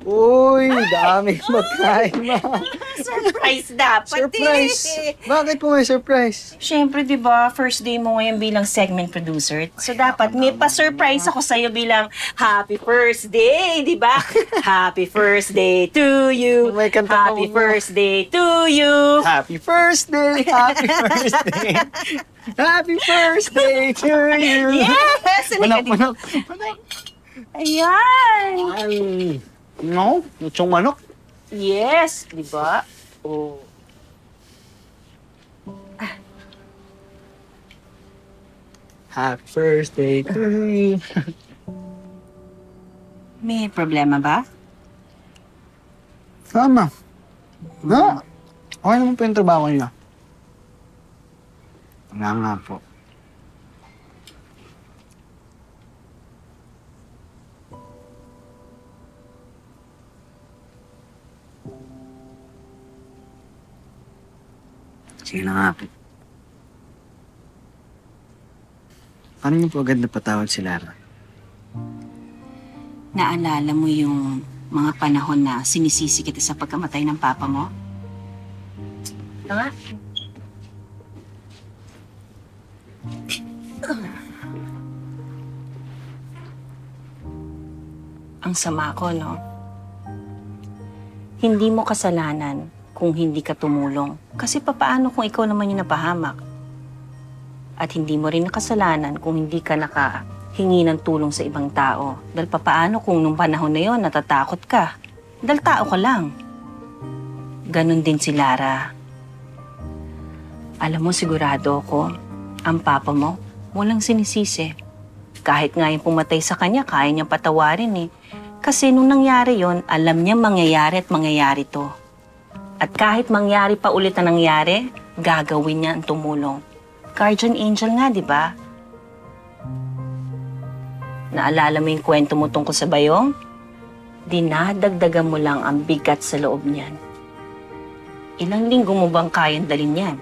Uy, dami magkain, ma. Surprise dapat Surprise! Bakit po may surprise? Siyempre, di ba, first day mo ngayon bilang segment producer. So, dapat may pa-surprise ako sa'yo bilang happy first day, di ba? Happy first day to you. May kanta pa Happy mo. first day to you. Happy first day! Happy first day! Happy first day to you! Yes! Manok, manok! Ayan! Ay, no? Lutsong manok? Yes, di ba? Oh. Happy first day to you! May problema ba? Tama. Na? Okay naman po yung trabaho niya. Wala nga po. Sige na nga po. Paano niyo po agad napatawad si Lara? Naalala mo yung mga panahon na sinisisi kita sa pagkamatay ng papa mo? Ito nga. Ang sama ko, no? Hindi mo kasalanan kung hindi ka tumulong. Kasi papaano kung ikaw naman yung napahamak? At hindi mo rin nakasalanan kung hindi ka nakahingi ng tulong sa ibang tao. Dahil papaano kung nung panahon na yon natatakot ka? Dahil tao ka lang. Ganon din si Lara. Alam mo, sigurado ako, ang papa mo, walang sinisisi. Kahit nga yung pumatay sa kanya, kaya niyang patawarin eh. Kasi nung nangyari yon, alam niya mangyayari at mangyayari to. At kahit mangyari pa ulit na nangyari, gagawin niya ang tumulong. Guardian angel nga, di ba? Naalala mo yung kwento mo tungkol sa bayong? Dinadagdagan mo lang ang bigat sa loob niyan. Ilang linggo mo bang kayang dalhin yan?